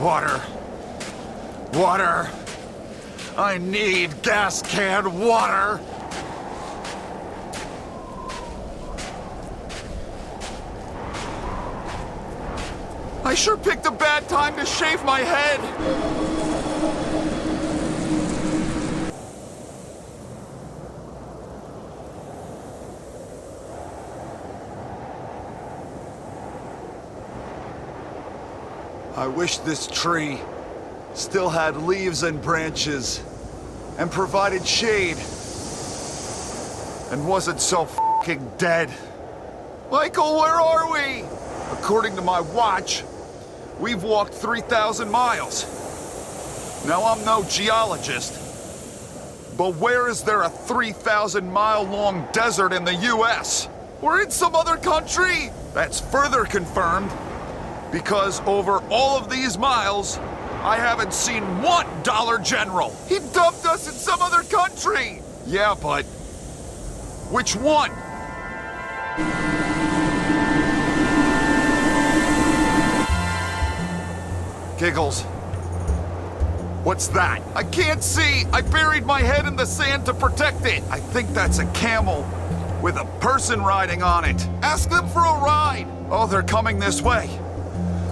Water. Water. I need gas can water. I sure picked a bad time to shave my head. I wish this tree still had leaves and branches and provided shade and wasn't so fucking dead. Michael, where are we? According to my watch, we've walked 3,000 miles. Now, I'm no geologist, but where is there a 3,000-mile-long desert in the US? We're in some other country? That's further confirmed because over all of these miles, I haven't seen one Dollar General. He dumped us in some other country. Yeah, but which one? Giggles. What's that? I can't see. I buried my head in the sand to protect it. I think that's a camel with a person riding on it. Ask them for a ride. Oh, they're coming this way.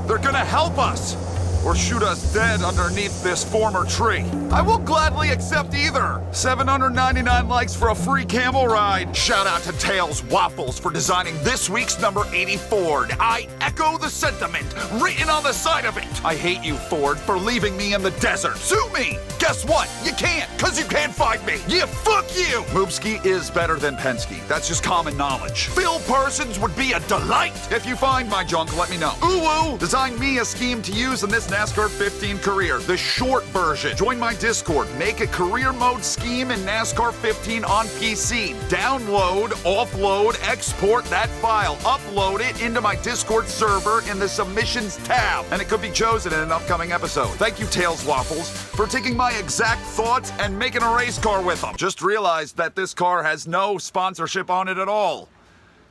They're gonna help us or shoot us dead underneath this former tree. I will gladly accept either. 799 likes for a free camel ride. Shout out to Tails Waffles for designing this week's number 80 Ford. I echo the sentiment written on the side of it. I hate you, Ford, for leaving me in the desert. Sue me! Guess what? You can't, cause you can't find me. Yeah, fuck you! Mrucz is better than Penske. That's just common knowledge. Phil Parsons would be a delight. If you find my junk, let me know. Ooh-woo! Design me a scheme to use in this NASCAR 15 career, the short version. Join my Discord. Make a career mode scheme in NASCAR 15 on PC. Download, offload, export that file. Upload it into my Discord server in the submissions tab. And it could be chosen in an upcoming episode. Thank you, Tails Waffles, for taking my exact thoughts and making a race car with them. Just realized that this car has no sponsorship on it at all.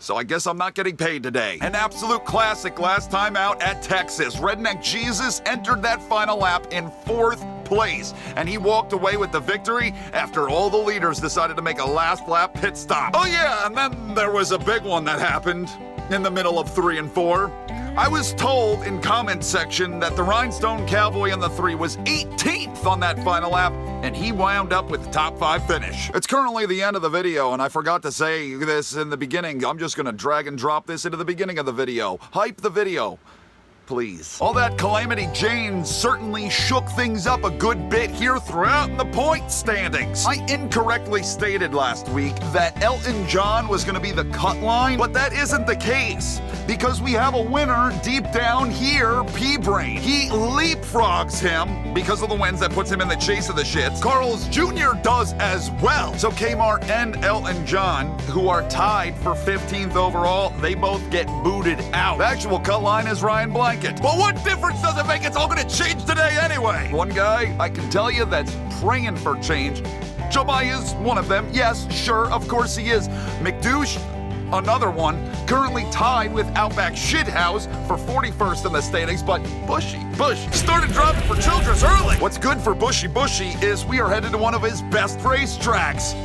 So I guess I'm not getting paid today. An absolute classic last time out at Texas. Redneck Jesus entered that final lap in 4th place, and he walked away with the victory after all the leaders decided to make a last lap pit stop. Oh yeah, and then there was a big one that happened in the middle of 3 and 4. I was told in comment section that the Rhinestone Cowboy in the 3 was 18th on that final lap, and he wound up with the top 5 finish. It's currently the end of the video, and I forgot to say this in the beginning. I'm just gonna drag and drop this into the beginning of the video. Hype the video, please. All that Calamity Jane certainly shook things up a good bit here throughout the point standings. I incorrectly stated last week that Elton John was going to be the cut line, but that isn't the case because we have a winner deep down here, P-Brain. He leapfrogs him because of the wins that puts him in the chase of the shits. Carl's Jr. does as well. So Kmart and Elton John, who are tied for 15th overall, they both get booted out. The actual cut line is Ryan Blank. But what difference does it make? It's all gonna change today anyway. One guy I can tell you that's praying for change. Jomai is one of them. Yes, sure, of course he is. McDouche, another one, currently tied with Outback Shithouse for 41st in the standings, but Bush started driving for Childress early. What's good for Bushy is we are headed to one of his best racetracks.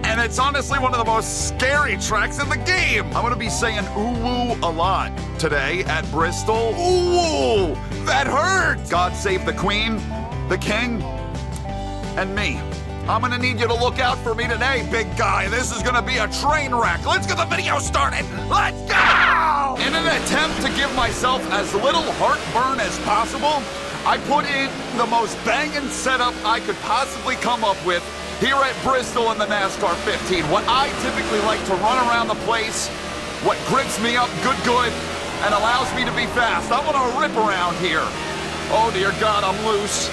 And it's honestly one of the most scary tracks in the game. I'm gonna be saying ooh-woo a lot today at Bristol. Ooh, that hurt! God save the Queen, the King, and me. I'm gonna need you to look out for me today, big guy. This is gonna be a train wreck. Let's get the video started. Let's go! In an attempt to give myself as little heartburn as possible, I put in the most banging setup I could possibly come up with here at Bristol in the NASCAR 15. What I typically like to run around the place, what grips me up good, and allows me to be fast. I want to rip around here. Oh dear God, I'm loose.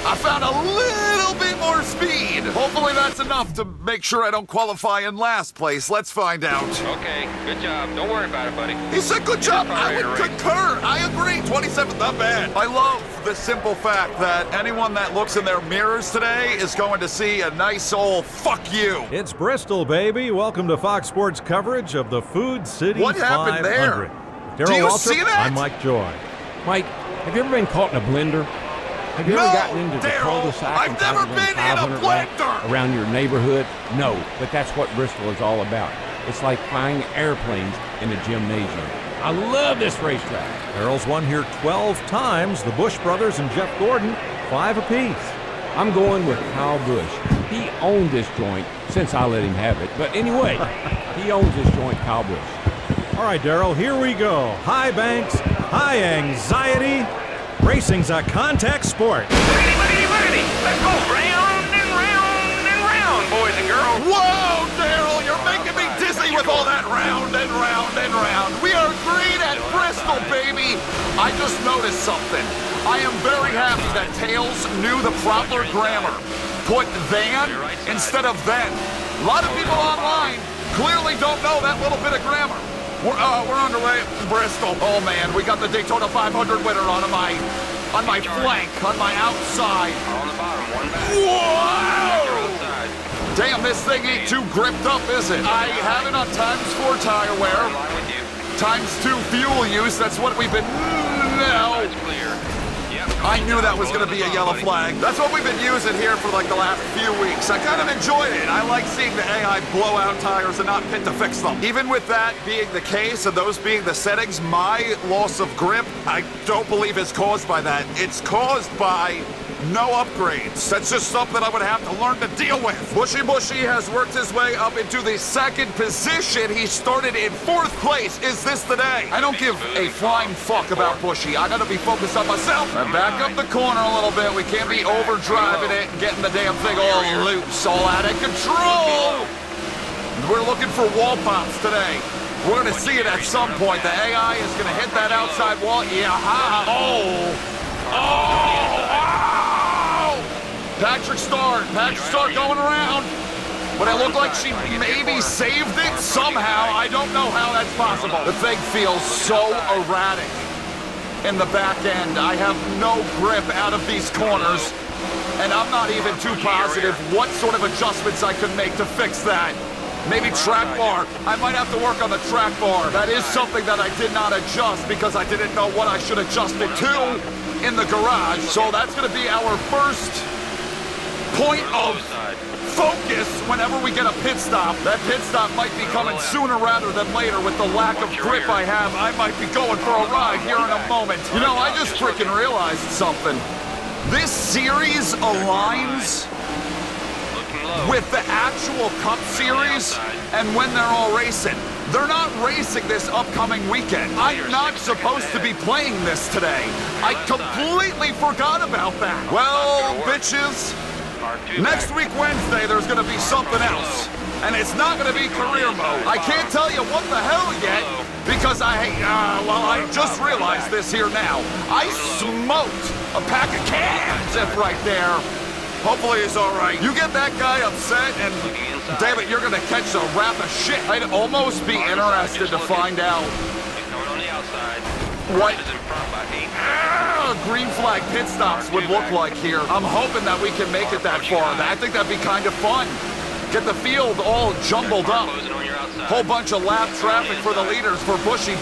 I found a little bit more speed. Hopefully that's enough to make sure I don't qualify in last place. Let's find out. Okay, good job. Don't worry about it, buddy. He said good job. I would concur. I agree. 27th, not bad. I love the simple fact that anyone that looks in their mirrors today is going to see a nice old fuck you. It's Bristol, baby. Welcome to Fox Sports coverage of the Food City 500. What happened there? Darryl Do you Waltrip, see that? I'm Mike Joy. Mike, have you ever been caught in a blender? Have you ever gotten into the Daryl, cul-de-sac I've and tried never to win been in a 500 laps blender! around your neighborhood? No, but that's what Bristol is all about. It's like flying airplanes in a gymnasium. I love this racetrack. Daryl's won here 12 times. The Busch brothers and Jeff Gordon, 5 apiece. I'm going with Kyle Busch. He owned this joint since I let him have it. But anyway, he owns this joint, Kyle Busch. All right, Daryl, here we go. High banks, high anxiety. Racing's a contact sport. Biggity, biggity, biggity. Let's go round and round and round, boys and girls. Whoa, Daryl, you're making me dizzy with all that round and round and round. We are green at Bristol, baby. I just noticed something. I am very happy that Tails knew the proper grammar. Put than instead of then. A lot of people online clearly don't know that little bit of grammar. We're underway at Bristol. Oh man, we got the Daytona 500 winner on my flank, on my outside. On the bottom, one back. Whoa! Outside. Damn, this thing ain't too gripped up, is it? I have it on ×4 tire wear, In line with you. ×2 fuel use. That's what we've been. No. It's clear. Yep. I knew that was going to be a yellow flag. That's what we've been using here for like the last few weeks. I kind of enjoyed it. I like seeing the AI blow out tires and not pit to fix them. Even with that being the case and those being the settings, my loss of grip, I don't believe is caused by that. It's caused by no upgrades. That's just something I would have to learn to deal with. Bushy has worked his way up into the second position. He started in 4th place. Is this the day? I don't give a flying fuck about Bushy. I gotta be focused on myself. I back up the corner a little bit. We can't be overdriving it and getting the damn thing all loose, all out of control. We're looking for wall pops today. We're gonna see it at some point. The AI is gonna hit that outside wall. Yeah, ha. Patrick Starr going around. But it looked like she maybe saved it somehow. I don't know how that's possible. The thing feels so erratic in the back end. I have no grip out of these corners. And I'm not even too positive what sort of adjustments I could make to fix that. Maybe track bar. I might have to work on the track bar. That is something that I did not adjust because I didn't know what I should adjust it to in the garage. So that's going to be our first point of focus whenever we get a pit stop. That pit stop might be coming sooner rather than later with the lack of grip I have. I might be going for a ride here in a moment. You know, I just freaking realized something. This series aligns with the actual Cup Series and when they're all racing. They're not racing this upcoming weekend. I'm not supposed to be playing this today. I completely forgot about that. Well, bitches, next week Wednesday there's gonna be something else. And it's not gonna be career mode. I can't tell you what the hell yet because I just realized this here now. I smoked a pack of cans right there. Hopefully he's all right. You get that guy upset and, damn it, you're gonna catch a wrath of shit. I'd almost be interested to find out what green flag pit stops would look like here. I'm hoping that we can make it that far. I think that'd be kind of fun. Get the field all jumbled up. Whole bunch of lap traffic for the leaders for Bushy.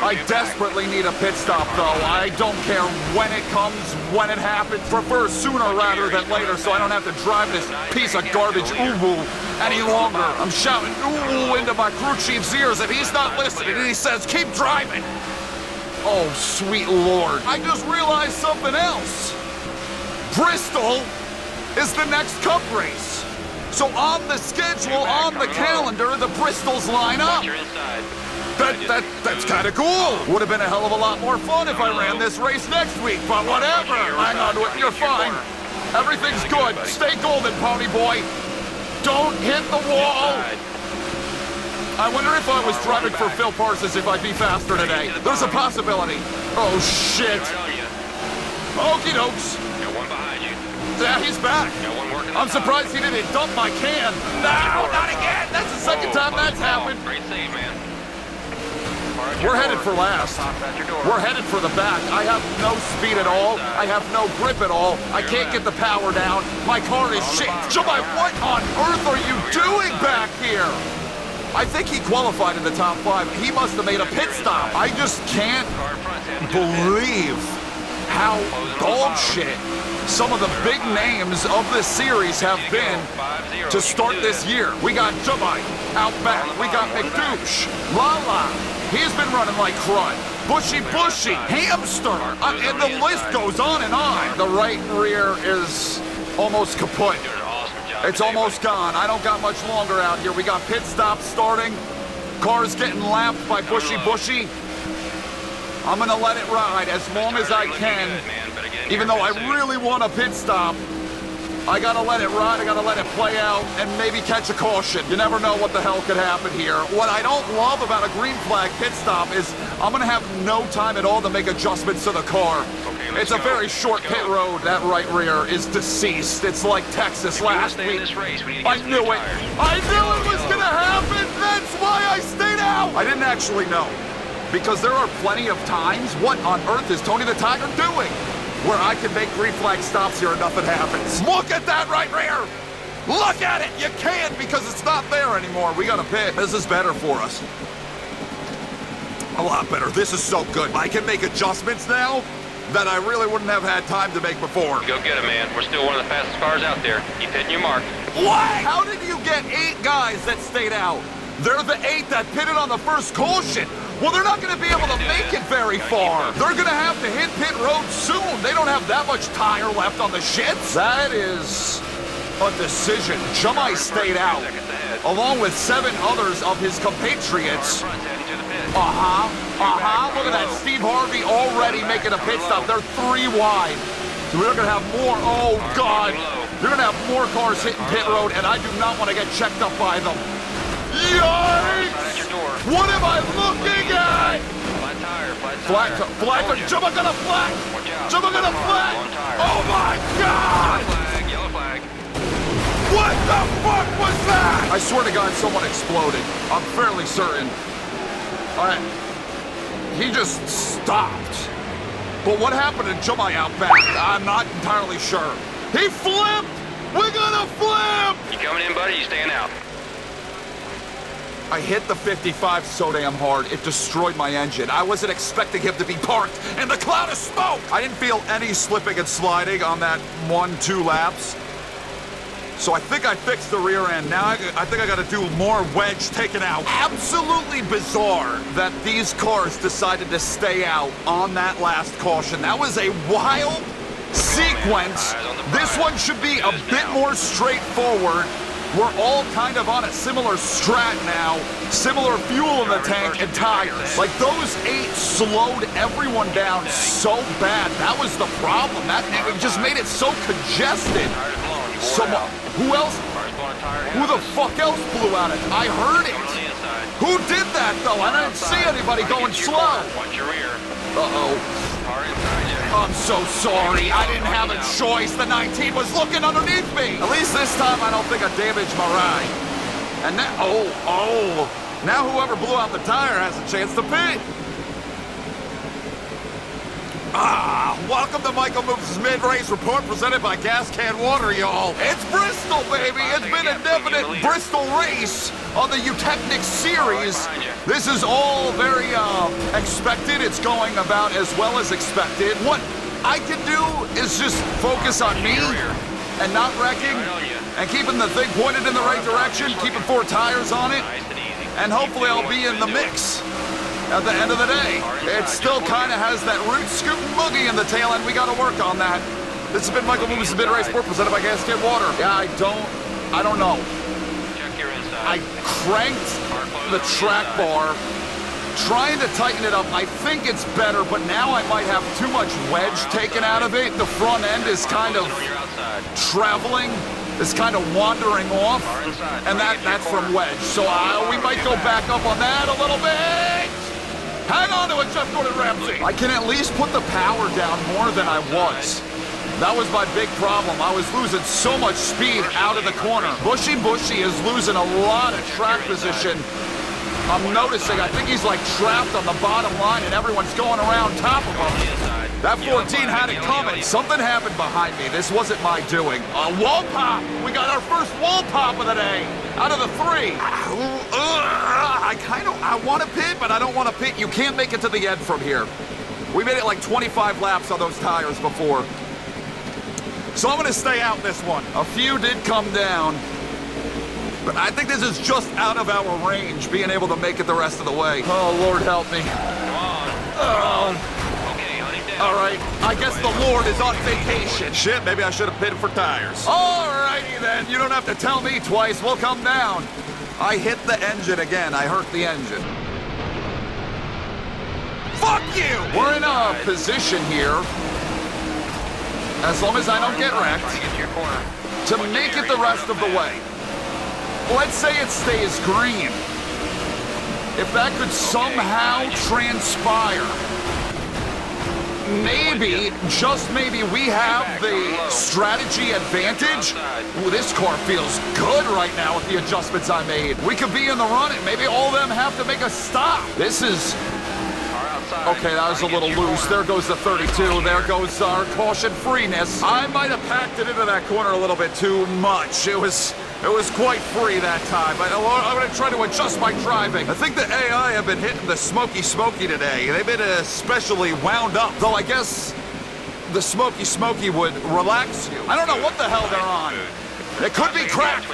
I desperately need a pit stop, though. I don't care when it comes, when it happens. Prefer sooner rather than later so I don't have to drive this piece of garbage uwu any longer. I'm shouting uwu into my crew chief's ears and he's not listening and he says, keep driving. Oh, sweet Lord. I just realized something else. Bristol is the next Cup race. So on the schedule, on the calendar, the Bristols line up. That's kind of cool. Would have been a hell of a lot more fun if I ran this race next week, but whatever. Hang on to it, you're fine. Everything's good. Stay golden, pony boy. Don't hit the wall. I wonder if I was driving for Phil Parsons if I'd be faster today. There's a possibility. Oh, shit. Okie dokes. Yeah, he's back. I'm surprised he didn't dump my can. No, not again. That's the second time that's happened. Great save, man. We're headed for last. We're headed for the back. I have no speed at all. I have no grip at all. I can't get the power down. My car is shit. Jumbo, what on earth are you doing back here? I think he qualified in the top 5. He must have made a pit stop. I just can't believe how dog shit some of the big names of this series have been to start this year. We got Jumai out back. We got McDouche, Lala. He's been running like crud. Bushy, Hamster, and the list goes on and on. The right rear is almost kaput. It's almost gone. I don't got much longer out here. We got pit stops starting. Cars getting lapped by Bushy. I'm gonna let it ride as long as I can. Even though I really want a pit stop, I gotta let it ride, I gotta let it play out, and maybe catch a caution. You never know what the hell could happen here. What I don't love about a green flag pit stop is I'm gonna have no time at all to make adjustments to the car. It's a very short pit road. That right rear is deceased. It's like Texas last week. I knew it. I knew it was gonna happen. That's why I stayed out. I didn't actually know, because there are plenty of times. What on earth is Tony the Tiger doing? Where I can make green flag stops here and nothing happens. Look at that right rear! Look at it! You can't because it's not there anymore. We got a pit. This is better for us. A lot better. This is so good. I can make adjustments now that I really wouldn't have had time to make before. Go get him, man. We're still one of the fastest cars out there. Keep hitting your mark. What? How did you get 8 guys that stayed out? They're the 8 that pitted on the first caution. Well, they're not going to be able to make it very far. They're going to have to hit pit road soon. They don't have that much tire left on the shits. That is a decision. Jumai stayed out, along with 7 others of his compatriots. Look at that. Steve Harvey already making a pit stop. They're 3 wide. So we're going to have more. Oh, God. You're going to have more cars hitting pit road, and I do not want to get checked up by them. Yikes! What am I looking at? Flat tire. Jumma got a flat! Jumma got a flat! Oh my God! Yellow flag. What the fuck was that? I swear to God, someone exploded. I'm fairly certain. He just stopped. But what happened to Jumai out back? I'm not entirely sure. He flipped! We're gonna flip! You coming in, buddy? You staying out? I hit the 55 so damn hard, it destroyed my engine. I wasn't expecting him to be parked in the cloud of smoke! I didn't feel any slipping and sliding on that 1-2 laps. So I think I fixed the rear end. Now I think I gotta do more wedge taken out. Absolutely bizarre that these cars decided to stay out on that last caution. That was a wild sequence. This one should be a bit more straightforward. We're all kind of on a similar strat now, similar fuel in the tank and tires. Like those 8 slowed everyone down so bad. That was the problem. It just made it so congested. Who else? Who the fuck else blew out it? I heard it. Who did that though? I didn't see anybody going slow. Uh-oh. I'm so sorry. I didn't have a choice. The 19 was looking underneath me. At least this time I don't think I damaged my ride. And now, now whoever blew out the tire has a chance to pit. Welcome to Michael Mrucz's mid-race report presented by Gas Can Water, y'all. It's Bristol, baby. It's been a definite Bristol race on the Eutechnic series. This is all very expected. It's going about as well as expected. What I can do is just focus on me and not wrecking and keeping the thing pointed in the right direction, keeping 4 tires on it, and hopefully I'll be in the mix. At the end of the day, it still kind of has that root scooting boogie in the tail end. We got to work on that. This has been Michael Mrucz's mid-race report presented by Gas Can Water. Yeah, I don't know. I cranked the track bar, trying to tighten it up. I think it's better, but now I might have too much wedge taken out of it. The front end is kind of traveling. It's kind of wandering off, and that's from wedge. So we might go back up on that a little bit. Hang on to it, Jeff Gordon Ramsay. I can at least put the power down more than I was. That was my big problem. I was losing so much speed out of the corner. Bushy is losing a lot of track position. I'm noticing, I think he's like trapped on the bottom line and everyone's going around top of him. That 14 had it coming. Something happened behind me. This wasn't my doing. A wall pop. We got our first wall pop of the day. Out of the 3. I want to pit, but I don't want to pit. You can't make it to the end from here. We made it like 25 laps on those tires before. So I'm going to stay out this one. A few did come down. But I think this is just out of our range, being able to make it the rest of the way. Oh, Lord help me. Come on. Okay, hunt him down. All right, I guess the Lord is on vacation. Shit, maybe I should have pitted for tires. All righty then, you don't have to tell me twice, we'll come down. I hit the engine again, I hurt the engine. Fuck you! We're in a position here, as long as I don't get wrecked, to make it the rest of the way. Let's say it stays green. If that could somehow transpire, maybe, just maybe, we have the strategy advantage. Ooh, this car feels good right now with the adjustments I made. We could be in the run and maybe all of them have to make a stop. This is... Okay, that was a little loose. There goes the 32. There goes our caution freeness. I might have packed it into that corner a little bit too much. It was quite free that time. But I'm going to try to adjust my driving. I think the AI have been hitting the smoky today. They've been especially wound up. Though I guess the smoky would relax you. I don't know what the hell they're on. It could be crack.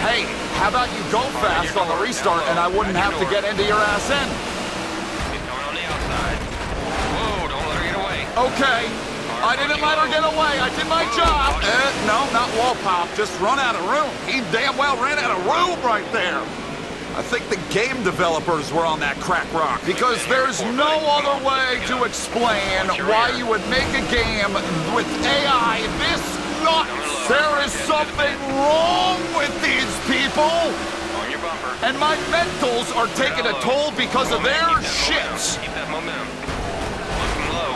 Hey, how about you go fast on the restart and I wouldn't have to get into your ass end? He's coming on the outside. Whoa, don't let her get away. Okay. I didn't let her get away. I did my job. No, not wall pop. Just run out of room. He damn well ran out of room right there. I think the game developers were on that crack rock because there's no other way to explain why you would make a game with AI this nuts. There is something wrong with these people. On your bumper. And my mentals are taking a toll because of their shits. Keep that momentum. Looking low.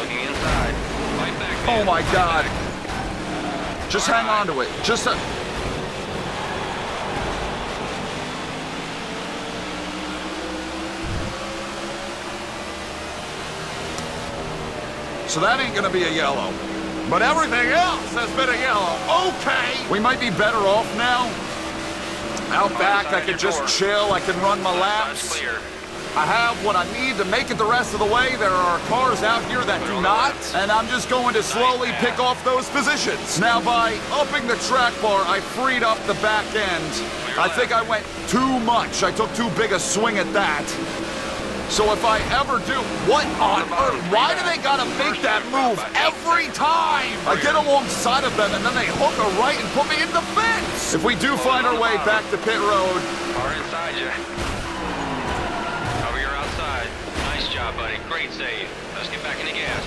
Looking inside. Right back, man. Oh my God. Just hang on to it. Just So that ain't gonna be a yellow. But everything else has been a yellow. Okay. We might be better off now. Out back, I can just chill. I can run my laps. I have what I need to make it the rest of the way. There are cars out here that do not, and I'm just going to slowly pick off those positions. Now, by upping the track bar, I freed up the back end. I think I went too much. I took too big a swing at that. So if I ever do, what on earth? Why do they gotta make that move every time? I get alongside of them and then they hook a right and put me in the fence. If we do find our way back to pit road. Car inside you. Cover your outside. Nice job, buddy. Great save. Let's get back in the gas.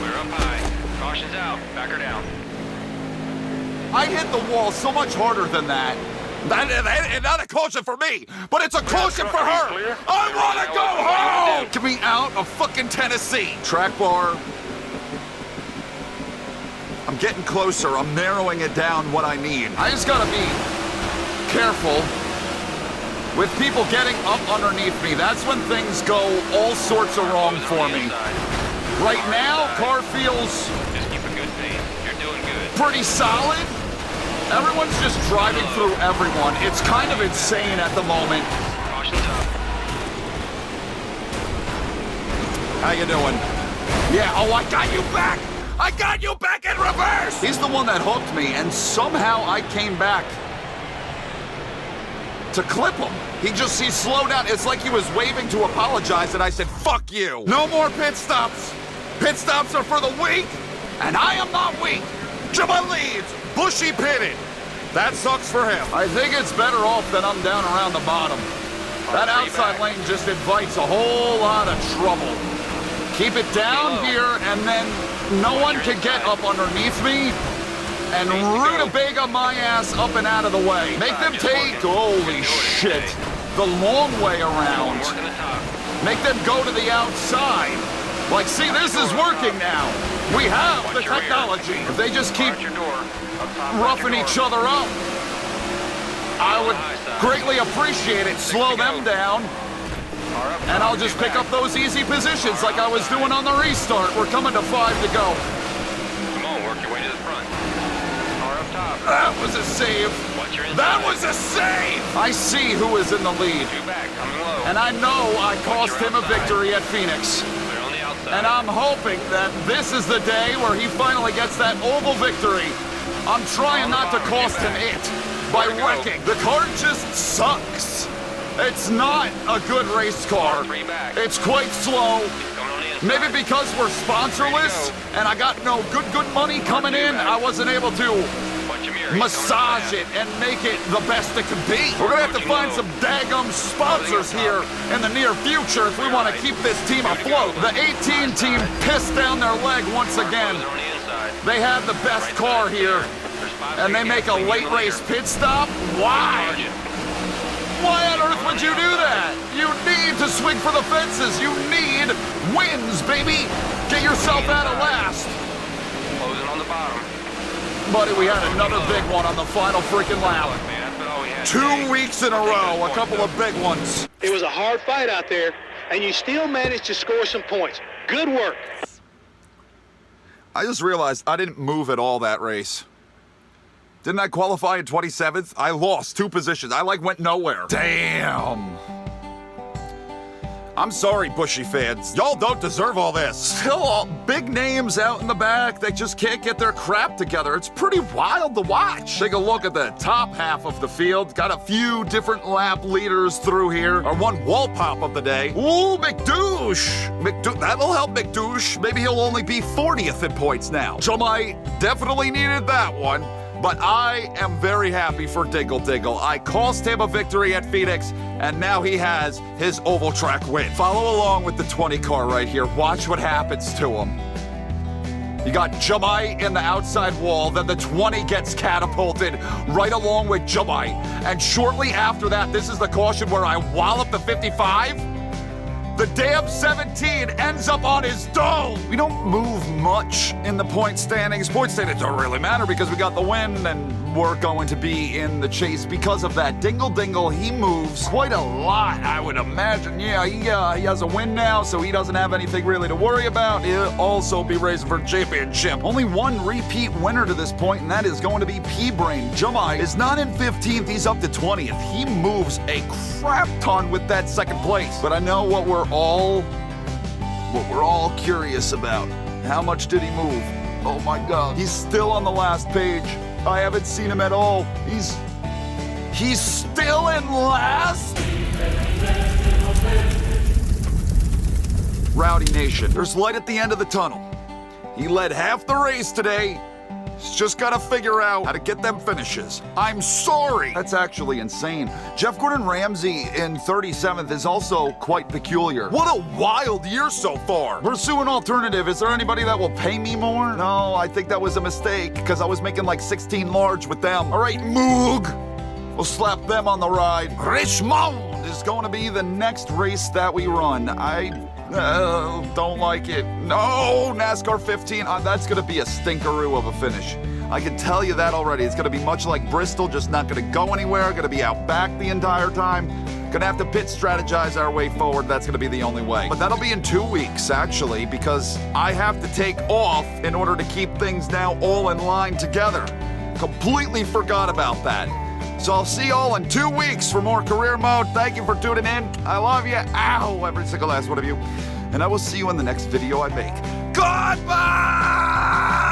We're up high. Caution's out. Back her down. I hit the wall so much harder than that. And not a caution for me, but it's a caution for her. I want to go home. Get me out of fucking Tennessee. Track bar. I'm getting closer. I'm narrowing it down what I need. I just gotta be careful with people getting up underneath me. That's when things go all sorts of wrong for me. Right now, car feels Just keep a good pace. You're doing good. pretty solid. Everyone's just driving through everyone. It's kind of insane at the moment. Caution's up. How you doing? Yeah, oh, I got you back! I got you back in reverse! He's the one that hooked me, and somehow I came back to clip him. He slowed down. It's like he was waving to apologize, and I said, fuck you. No more pit stops. Pit stops are for the weak, and I am not weak. Jabba leads. Bushy pitted. That sucks for him. I think it's better off that I'm down around the bottom. That outside lane just invites a whole lot of trouble. Keep it down here, and then no one can get up underneath me and rutabaga my ass up and out of the way. Make them take, holy shit, the long way around. Make them go to the outside. Like, see, this is working now. We have the technology. If they just keep roughing each other up, I would greatly appreciate it. Slow them down. And I'll just pick up those easy positions like I was doing on the restart. We're coming to 5 to go. Come on, work your way to the front. Car up top. That was a save. Watch your inside. That was a save! I see who is in the lead. 2 back, coming low. And I know I cost him a victory at Phoenix. Clear on the outside. And I'm hoping that this is the day where he finally gets that oval victory. I'm trying not to cost him it by wrecking. The car just sucks. It's not a good race car. 3 back. It's quite slow. Coming on the inside. Maybe because we're sponsorless and I got no good money coming in, I wasn't able to Watch your mirror. massage it and make it the best it could be. We're gonna have to find some daggum sponsors here in the near future if we want to keep this team afloat. The 18 team pissed down their leg once again. On the inside. They have the best car here, and they make a late race pit stop? Why? Why on earth would you do that? You need to swing for the fences. You need wins, baby. Get yourself out of last. Closing on the bottom. Buddy, we had another big one on the final freaking lap. Look, man, that's about all we had 2 today. weeks in a row, a couple of big ones. It was a hard fight out there, and you still managed to score some points. Good work. I just realized I didn't move at all that race. Didn't I qualify in 27th? I lost 2 positions. I went nowhere. Damn. I'm sorry, Bushy fans. Y'all don't deserve all this. Still all big names out in the back that just can't get their crap together. It's pretty wild to watch. Take a look at the top half of the field. Got a few different lap leaders through here. Our one wall pop of the day. Ooh, McDouche. That'll help McDouche. Maybe he'll only be 40th in points now. Jomai definitely needed that one. But I am very happy for Diggle Diggle. I cost him a victory at Phoenix, and now he has his oval track win. Follow along with the 20 car right here. Watch what happens to him. You got Jamai in the outside wall, then the 20 gets catapulted right along with Jamai. And shortly after that, this is the caution where I wallop the 55. The damn 17 ends up on his dome. We don't move much in the point standings. Point standings don't really matter because we got the win and we're going to be in the chase because of that. Dingle Dingle, he moves quite a lot, I would imagine. Yeah, he has a win now, so he doesn't have anything really to worry about. He'll also be racing for championship. Only one repeat winner to this point, and that is going to be P-Brain. Jumai is not in 15th, he's up to 20th. He moves a crap ton with that second place. But I know what we're all curious about. How much did he move? Oh my God, he's still on the last page. I haven't seen him at all. He's still in last? Rowdy Nation, there's light at the end of the tunnel. He led half the race today. He's just gotta figure out how to get them finishes. I'm sorry. That's actually insane. Jeff Gordon Ramsay in 37th is also quite peculiar. What a wild year so far. Pursuing alternative. Is there anybody that will pay me more? No, I think that was a mistake because I was making like 16 large with them. All right, Moog. We'll slap them on the ride. Richmond is going to be the next race that we run. I don't like it. No, NASCAR 15. That's going to be a stinkeroo of a finish. I can tell you that already. It's going to be much like Bristol, just not going to go anywhere. Going to be out back the entire time. Going to have to pit strategize our way forward. That's going to be the only way. But that'll be in 2 weeks, actually, because I have to take off in order to keep things now all in line together. Completely forgot about that. So I'll see y'all in 2 weeks for more career mode. Thank you for tuning in. I love you. Ow, every single last one of you. And I will see you in the next video I make. Goodbye!